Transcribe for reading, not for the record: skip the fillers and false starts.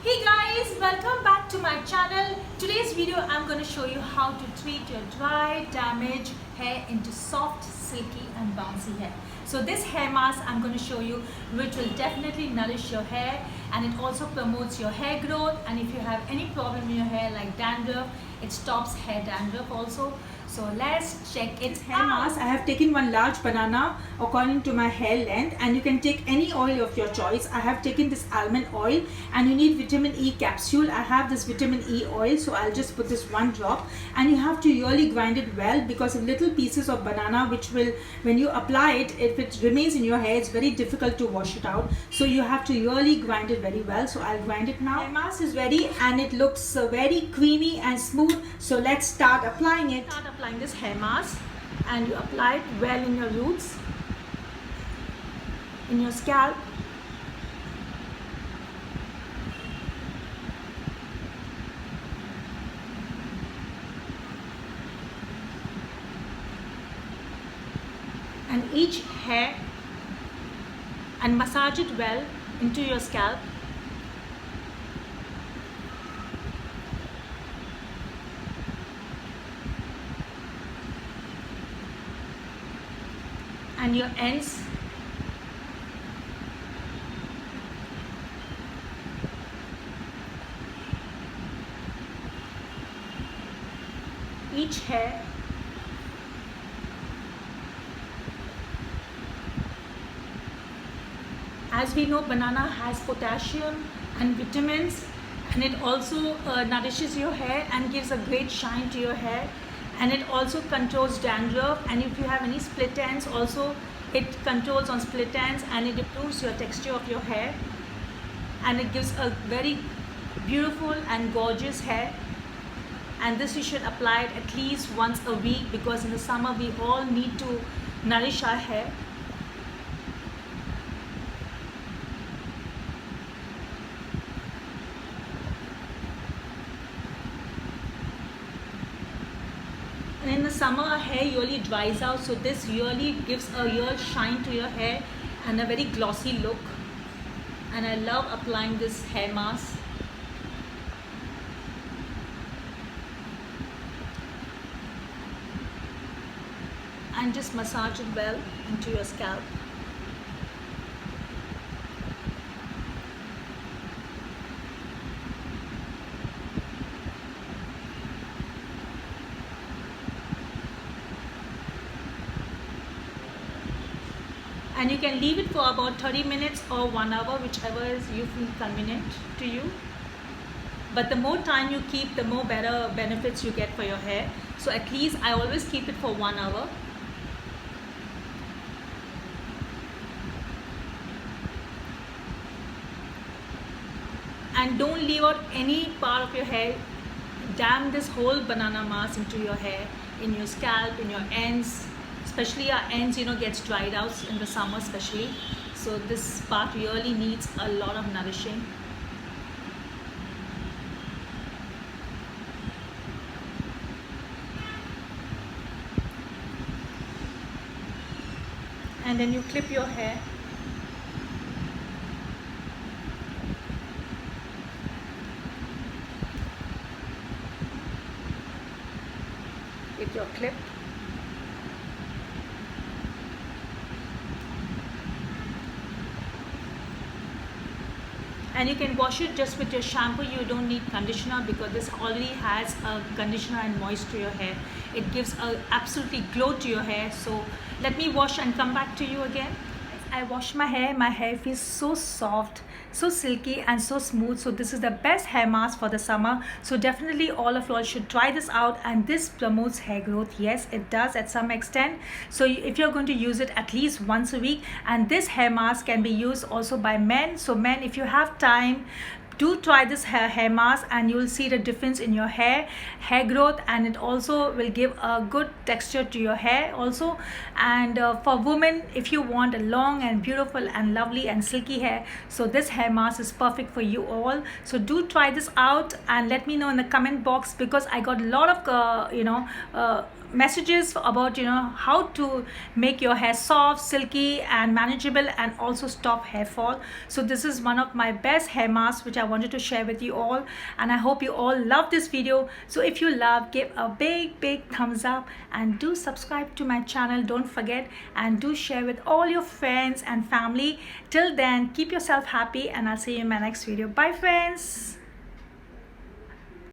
Hey guys, welcome back to my channel. Today's video I'm going to show you how to treat your dry, damaged hair into soft, silky and bouncy hair. So this hair mask I'm going to show you which will definitely nourish your hair, and it also promotes your hair growth, and if you have any problem in your hair like dandruff, it stops hair dandruff also. So let's check it Hair mask. I have taken one large banana according to my hair length, and you can take any oil of your choice. I have taken this almond oil, and you need vitamin E capsule. I have this vitamin E oil, so I'll just put this one drop, and you have to really grind it well because of little pieces of banana which will, when you apply it, if it remains in your hair, it's very difficult to wash it out. So you have to really grind it very well. So I'll grind it now. My mask is ready and it looks very creamy and smooth. So let's start applying it. Start applying this hair mask, and you apply it well in your roots, in your scalp, and each hair, and massage it well into your scalp. And your ends. Each hair. As we know, banana has potassium and vitamins, and it also nourishes your hair and gives a great shine to your hair, and it also controls dandruff, and if you have any split ends also, it controls on split ends, and it improves your texture of your hair, and it gives a very beautiful and gorgeous hair. And this you should apply it at least once a week, because in the summer we all need to nourish our hair. And in the summer our hair really dries out, so this really gives a real shine to your hair and a very glossy look. And I love applying this hair mask. And just massage it well into your scalp. And you can leave it for about 30 minutes or 1 hour, whichever is you feel convenient to you. But the more time you keep, the more better benefits you get for your hair. So at least I always keep it for 1 hour. And don't leave out any part of your hair. Dam this whole banana mask into your hair, in your scalp, in your ends. Especially our ends, gets dried out in the summer especially. So this part really needs a lot of nourishing. And then you clip your hair. With your clip. And you can wash it just with your shampoo. You don't need conditioner, because this already has a conditioner and moist to your hair. It gives a absolutely glow to your hair. So let me wash and come back to you again. I wash my hair feels so soft, so silky and so smooth. So this is the best hair mask for the summer. So definitely all of you all should try this out, and this promotes hair growth. Yes, it does at some extent. So if you're going to use it at least once a week, and this hair mask can be used also by men. So men, if you have time, do try this hair mask, and you will see the difference in your hair growth, and it also will give a good texture to your hair also. And for women, if you want a long and beautiful and lovely and silky hair, so this hair mask is perfect for you all. So do try this out and let me know in the comment box, because I got a lot of messages about how to make your hair soft, silky and manageable, and also stop hair fall. So this is one of my best hair masks which I wanted to share with you all, and I hope you all love this video. So if you love, give a big thumbs up and do subscribe to my channel, don't forget, and do share with all your friends and family. Till then, keep yourself happy and I'll see you in my next video. Bye friends.